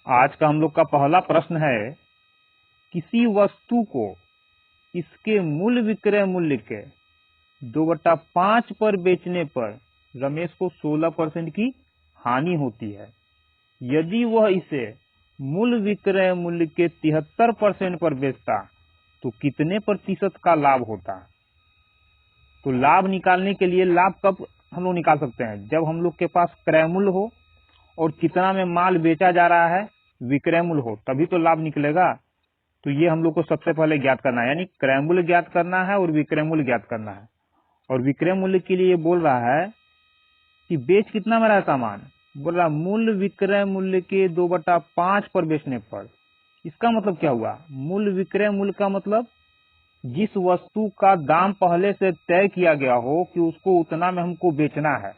आज का हम लोग का पहला प्रश्न है, किसी वस्तु को इसके मूल विक्रय मूल्य के 2/5 पर बेचने पर रमेश को 16% की हानि होती है। यदि वह इसे मूल विक्रय मूल्य के 73% पर बेचता तो कितने प्रतिशत का लाभ होता। तो लाभ निकालने के लिए लाभ कब हम लोग निकाल सकते हैं, जब हम लोग के पास क्रय मूल्य हो और कितना में माल बेचा जा रहा है विक्रय मूल्य हो, तभी तो लाभ निकलेगा। तो ये हम लोग को सबसे पहले ज्ञात करना है, यानी क्रय मूल्य ज्ञात करना है और विक्रय मूल्य ज्ञात करना है। और विक्रय मूल्य के लिए बोल रहा है कि बेच कितना में रहा सामान, बोल रहा मूल विक्रय मूल्य के 2/5 पर बेचने पर। इसका मतलब क्या हुआ, मूल विक्रय मूल्य का मतलब जिस वस्तु का दाम पहले से तय किया गया हो कि उसको उतना में हमको बेचना है,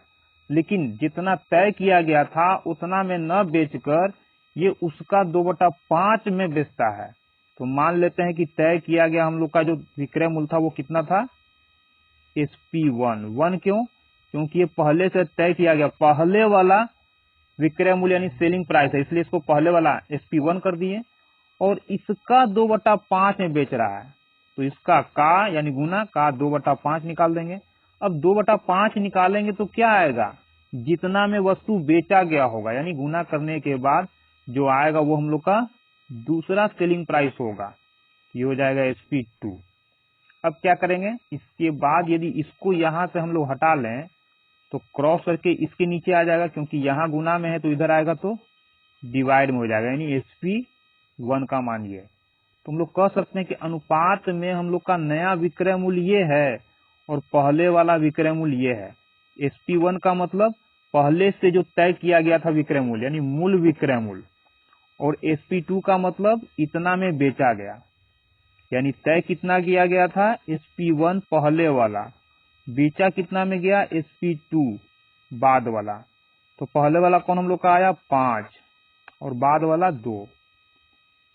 लेकिन जितना तय किया गया था उतना में न बेचकर ये उसका 2/5 में बेचता है। तो मान लेते हैं कि तय किया गया हम लोग का जो विक्रय मूल्य था वो कितना था, SP1। क्यों, क्योंकि ये पहले से तय किया गया, पहले वाला विक्रय मूल्य यानी सेलिंग प्राइस है, इसलिए इसको पहले वाला SP1 कर दिए और इसका 2/5 में बेच रहा है। तो इसका का यानी गुना का 2/5 निकाल देंगे। अब 2/5 निकालेंगे तो क्या आएगा, जितना में वस्तु बेचा गया होगा, यानी गुना करने के बाद जो आएगा वो हम लोग का दूसरा सेलिंग प्राइस होगा, ये हो जाएगा SP2। अब क्या करेंगे, इसके बाद यदि इसको यहां से हम लोग हटा लें तो क्रॉस करके इसके नीचे आ जाएगा, क्योंकि यहाँ गुना में है तो इधर आएगा तो डिवाइड में हो जाएगा, यानी SP1 का मान ये। तो हम लोग कह सकते हैं कि अनुपात में हम लोग का नया विक्रय मूल्य ये है और पहले वाला विक्रय मूल्य ये है। SP1 का मतलब पहले से जो तय किया गया था विक्रय मूल्य यानी मूल विक्रय मूल्य, और SP2 का मतलब इतना में बेचा गया, यानी तय कितना किया गया था SP1 पहले वाला, बेचा कितना में गया SP2 बाद वाला। तो पहले वाला कौन हम लोग का आया 5 और बाद वाला 2।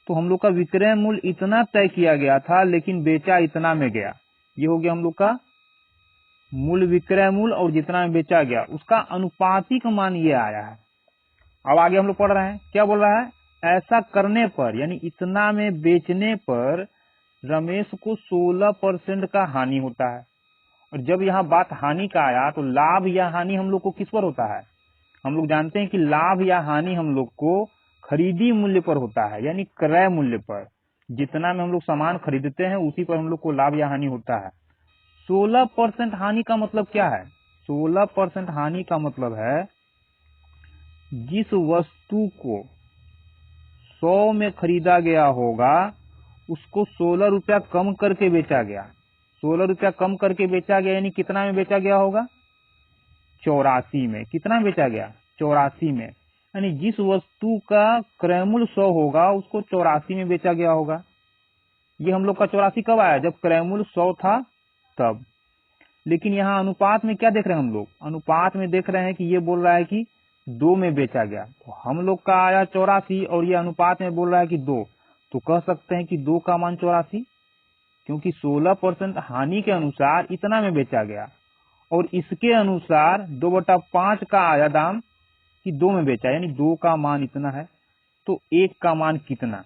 तो हम लोग का विक्रय मूल्य इतना तय किया गया था लेकिन बेचा इतना में गया, ये हो गया हम लोग का मूल विक्रय मूल्य, और जितना में बेचा गया उसका अनुपातिक मान ये आया है। अब आगे हम लोग पढ़ रहे हैं, क्या बोल रहा है, ऐसा करने पर यानी इतना में बेचने पर रमेश को 16% का हानि होता है। और जब यहाँ बात हानि का आया तो लाभ या हानि हम लोग को किस पर होता है, हम लोग जानते हैं कि लाभ या हानि हम लोग को खरीदी मूल्य पर होता है, यानी क्रय मूल्य पर। जितना में हम लोग सामान खरीदते हैं उसी पर हम लोग को लाभ या हानि होता है। 16% हानि का मतलब क्या है, 16% हानि का मतलब है जिस वस्तु को 100 में खरीदा गया होगा उसको 16 रुपया कम करके बेचा गया। 16 रुपया कम करके बेचा गया यानी कितना में बेचा गया होगा, 84 में। कितना में बेचा गया, 84 में। यानी जिस वस्तु का क्रय मूल्य 100 होगा उसको 84 में बेचा गया होगा। ये हम लोग का 84 कब आया, जब क्रय मूल्य 100 था तब। लेकिन यहाँ अनुपात में क्या देख रहे हैं हम लोग, अनुपात में देख रहे हैं कि ये बोल रहा है कि 2 में बेचा गया, तो हम लोग का आया 84 और ये अनुपात में बोल रहा है कि 2, तो कह सकते हैं कि 2 का मान 84, क्योंकि 16% हानि के अनुसार इतना में बेचा गया और इसके अनुसार 2/5 का आया दाम कि 2 में बेचा, यानी 2 का मान इतना है। तो 1 का मान कितना,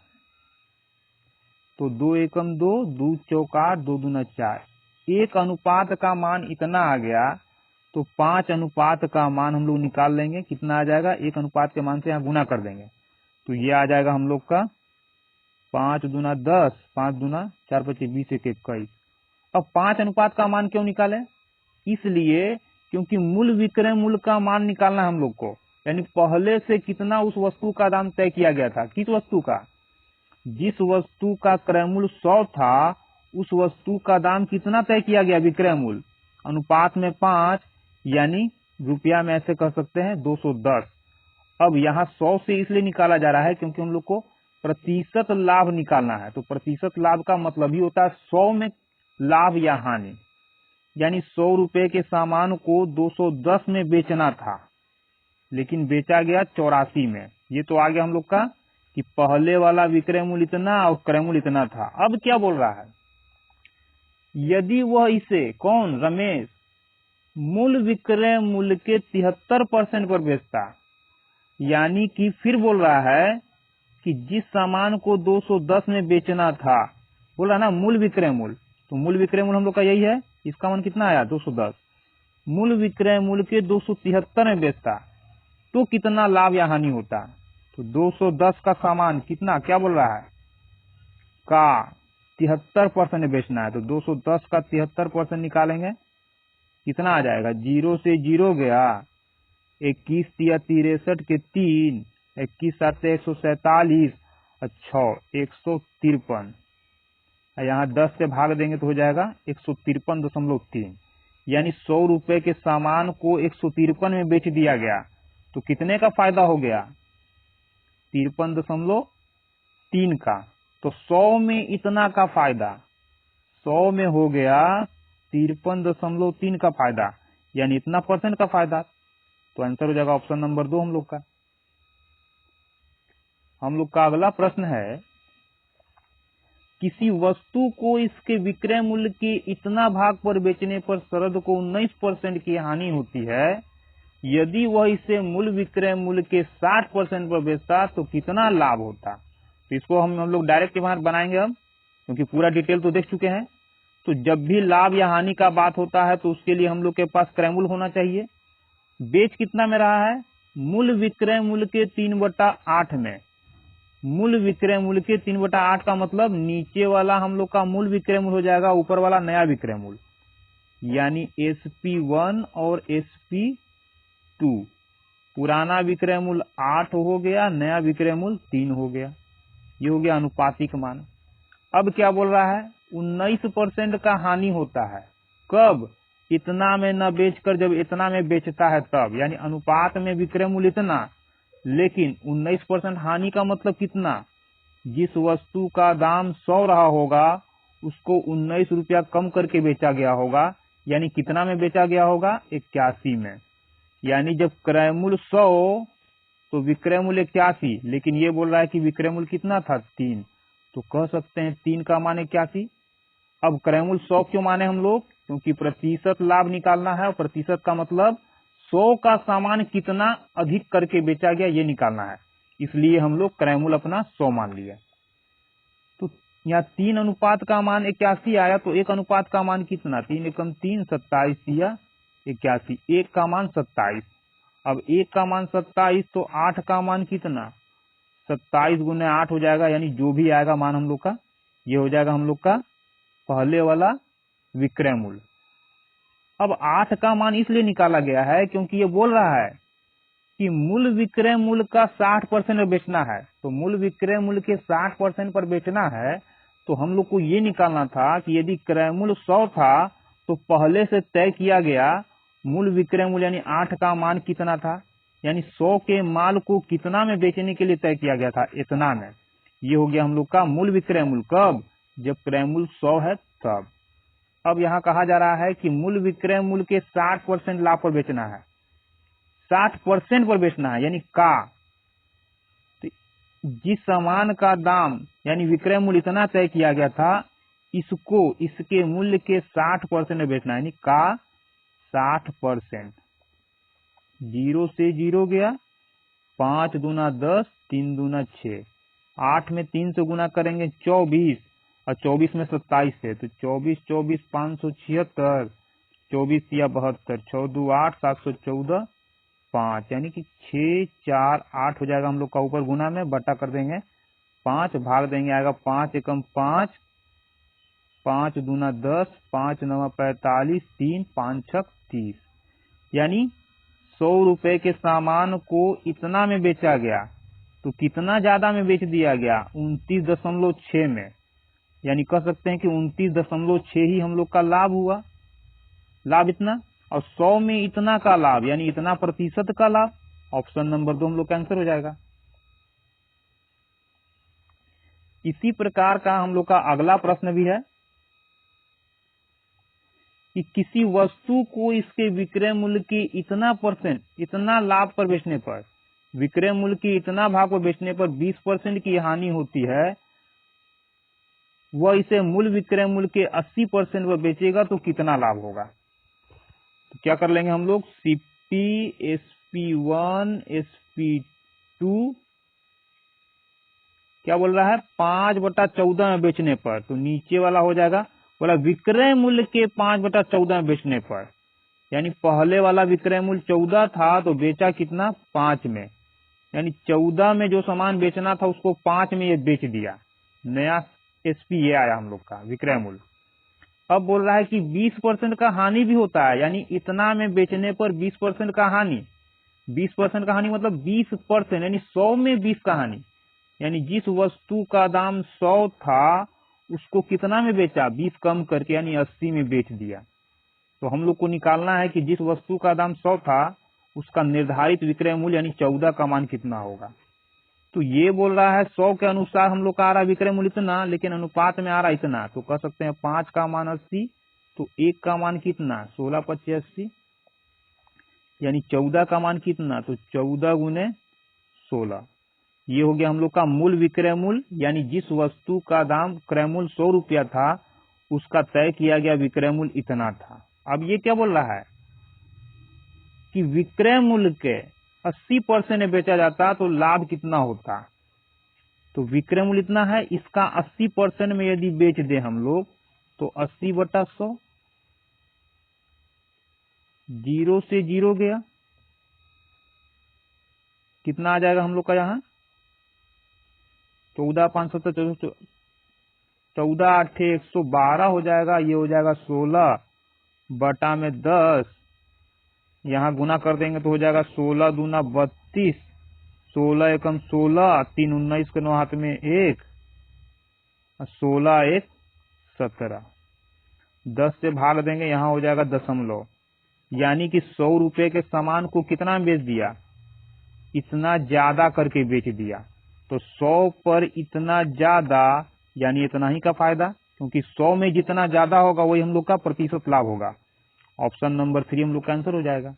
तो 2 एकम 2, 2 चौका 2 दूना 4, 1 अनुपात का मान इतना आ गया। तो 5 अनुपात का मान हम लोग निकाल लेंगे, कितना आ जाएगा, 1 अनुपात के मान से यहाँ गुना कर देंगे तो ये आ जाएगा हम लोग का 5 दूना 10, 5 दूना 4 25 20 1 21। अब 5 अनुपात का मान क्यों निकाले, इसलिए क्योंकि मूल विक्रय मूल्य का मान निकालना हम लोग को, यानी पहले से कितना उस वस्तु का दाम तय किया गया था, किस वस्तु का, जिस वस्तु का क्रय मूल्य 100 था उस वस्तु का दाम कितना तय किया गया विक्रय मूल्य, अनुपात में 5, यानी रुपया में ऐसे कह सकते हैं 210। अब यहाँ 100 से इसलिए निकाला जा रहा है क्योंकि हम लोग को प्रतिशत लाभ निकालना है। तो प्रतिशत लाभ का मतलब ही होता है 100 में लाभ या हानि, यानी 100 रुपए के सामान को 210 में बेचना था लेकिन बेचा गया 84 में। ये तो आ गया हम लोग का कि पहले वाला विक्रय मूल्य इतना और क्रय मूल्य इतना था। अब क्या बोल रहा है, यदि वह इसे, कौन, रमेश, मूल विक्रय मूल्य के 73% पर बेचता, यानी कि फिर बोल रहा है कि जिस सामान को 210 में बेचना था, बोला ना मूल विक्रय मूल्य, तो मूल विक्रय मूल्य हम लोग का यही है, इसका मान कितना आया 210। मूल विक्रय मूल्य के 273 में बेचता तो कितना लाभ या हानि होता? तो 210 का सामान कितना, क्या बोल रहा है, का 73% में बेचना है, तो 210 का 73% निकालेंगे, कितना आ जाएगा, 0 से 0 गया, 21 तिया 63 के 3, 21 7 147, अच्छा 153, यहाँ 10 से भाग देंगे तो हो जाएगा 153.3, यानी 100 रुपए के सामान को 153 में बेच दिया गया, तो कितने का फायदा हो गया, 53.3 का। तो 100 में इतना का फायदा, 100 में हो गया 53.3 का फायदा, यानी इतना परसेंट का फायदा। तो आंसर हो जाएगा ऑप्शन नंबर 2 हम लोग का। हम लोग का अगला प्रश्न है, किसी वस्तु को इसके विक्रय मूल्य के इतना भाग पर बेचने पर शरद को 19% की हानि होती है, यदि वह इसे मूल विक्रय मूल्य के 60% पर बेचता तो कितना लाभ होता? तो इसको हम लोग डायरेक्ट बाहर बनाएंगे अब, क्योंकि पूरा डिटेल तो देख चुके हैं। तो जब भी लाभ या हानि का बात होता है तो उसके लिए हम लोग के पास क्रय मूल्य होना चाहिए। बेच कितना में रहा है, मूल विक्रय मूल्य के 3/8 में। मूल विक्रय मूल्य के 3/8 का मतलब नीचे वाला हम लोग का मूल विक्रय मूल्य हो जाएगा, ऊपर वाला नया विक्रय मूल्य, यानी SP1 और SP2। पुराना विक्रय मूल्य 8 हो गया, नया विक्रय मूल्य 3 हो गया, ये हो गया अनुपातिक मान। अब क्या बोल रहा है, 19% का हानि होता है, कब, इतना में न बेचकर जब इतना में बेचता है तब, यानी अनुपात में विक्रय मूल्य इतना, लेकिन 19% हानि का मतलब कितना, जिस वस्तु का दाम 100 रहा होगा उसको 19 रुपया कम करके बेचा गया होगा, यानी कितना में बेचा गया होगा, 81 में। यानी जब क्रय मूल्य 100 तो विक्रय मूल्य 81, लेकिन ये बोल रहा है कि विक्रय मूल्य कितना था, 3, तो कह सकते हैं 3 का मान 81। अब क्रय मूल्य 100 क्यों माने हम लोग, क्योंकि प्रतिशत लाभ निकालना है, और प्रतिशत का मतलब 100 का सामान कितना अधिक करके बेचा गया ये निकालना है, इसलिए हम लोग क्रय मूल्य अपना 100 मान लिया। तो यहाँ 3 अनुपात का मान 81 आया, तो 1 अनुपात का मान कितना, 3 एकम 3, 27 या 81, 1 का मान 27। अब 1 का मान 27, तो 8 का मान कितना, 27 गुने 8 हो जाएगा, यानी जो भी आएगा मान हम लोग का, ये हो जाएगा हम लोग का पहले वाला विक्रय मूल्य। अब 8 का मान इसलिए निकाला गया है क्योंकि ये बोल रहा है कि मूल विक्रय मूल्य का 60% पर बेचना है, तो मूल विक्रय मूल्य के 60% पर बेचना है, तो हम लोग को ये निकालना था कि यदि क्रय मूल्य 100 था तो पहले से तय किया गया मूल विक्रय मूल्य यानी 8 का मान कितना था, यानी 100 के माल को कितना में बेचने के लिए तय किया गया था, इतना में। ये हो गया हम लोग का मूल विक्रय मूल्य, कब, जब क्रय मूल्य 100 है तब। अब यहाँ कहा जा रहा है कि मूल विक्रय मूल्य के 60% लाभ पर बेचना है, 60% पर बेचना है, यानी का, तो जिस सामान का दाम यानी विक्रय मूल्य इतना तय किया गया था, इसको इसके मूल्य के 60% में बेचना है, यानी का 60%। 0 से 0 गया, 5 दूना 10, 3 दूना 6, 8 में 3 से गुना करेंगे 24, और 24 में 27 है, तो 24 24 576, 24 या 72, 6 2 8, 714, 5, यानी कि 6 4 8 हो जाएगा हम लोग का, ऊपर गुना में बटा कर देंगे 5, भाग देंगे आएगा 5 एकम 5, 5 दूना 10, 5 9 45, 3 5 6 30, यानी 100 रुपए के सामान को इतना में बेचा गया, तो कितना ज्यादा में बेच दिया गया, 29.6 में, यानी कह सकते हैं कि 29.6 ही हम लोग का लाभ हुआ, लाभ इतना, और 100 में इतना का लाभ यानी इतना प्रतिशत का लाभ। ऑप्शन नंबर 2 हम लोग का आंसर हो जाएगा। इसी प्रकार का हम लोग का अगला प्रश्न भी है कि किसी वस्तु को इसके विक्रय मूल्य के इतना परसेंट, इतना लाभ पर बेचने पर, विक्रय मूल्य के इतना भाग पर बेचने पर 20% की हानि होती है, वह इसे मूल विक्रय मूल्य के 80% पर बेचेगा तो कितना लाभ होगा। तो क्या कर लेंगे हम लोग, CP SP1 SP2 क्या बोल रहा है 5/14 में बेचने पर, तो नीचे वाला हो जाएगा बोला विक्रय मूल्य के 5/14 में बेचने पर, यानी पहले वाला विक्रय मूल्य 14 था तो बेचा कितना 5 में, यानी 14 में जो सामान बेचना था उसको 5 में ये बेच दिया। नया एसपी ये आया हम लोग का विक्रय मूल्य। अब बोल रहा है कि 20% का हानि भी होता है, यानी इतना में बेचने पर 20% का हानि। 20% का हानि मतलब 20%, यानी 100 में 20 का हानि, यानी जिस वस्तु का दाम 100 था उसको कितना में बेचा 20 कम करके, यानी 80 में बेच दिया। तो हम लोग को निकालना है कि जिस वस्तु का दाम 100 था उसका निर्धारित विक्रय मूल्य यानी 14 का मान कितना होगा। तो ये बोल रहा है 100 के अनुसार हम लोग का आ रहा है विक्रय मूल्य इतना, लेकिन अनुपात में आ रहा है इतना, तो कह सकते हैं 5 का मान 80, तो 1 का मान कितना 16 × 25 80, यानी 14 का मान कितना, तो 14 × 16। ये हो गया हम लोग का मूल विक्रय मूल्य, यानी जिस वस्तु का दाम क्रय मूल्य 100 रुपया था उसका तय किया गया विक्रय मूल्य इतना था। अब ये क्या बोल रहा है कि विक्रय मूल्य के 80% में बेचा जाता तो लाभ कितना होता। तो विक्रय मूल्य इतना है, इसका 80% में यदि बेच दे हम लोग तो 80/100, 0 से 0 गया, कितना आ जाएगा हम लोग का यहाँ 14 570 14 8 112 हो जाएगा। ये हो जाएगा 16/10, यहाँ गुना कर देंगे तो हो जाएगा 16 दूना 32, 16 एकम 16, 3 19 के 9 हाथ में 1, 16 1 17, 10 से भाग देंगे यहाँ हो जाएगा दशमलव, यानी कि 100 रुपए के सामान को कितना में बेच दिया, इतना ज्यादा करके बेच दिया। तो 100 पर इतना ज्यादा यानी इतना ही का फायदा, क्योंकि 100 में जितना ज्यादा होगा वही हम लोग का प्रतिशत लाभ होगा। ऑप्शन नंबर 3 हम लोग का आंसर हो जाएगा।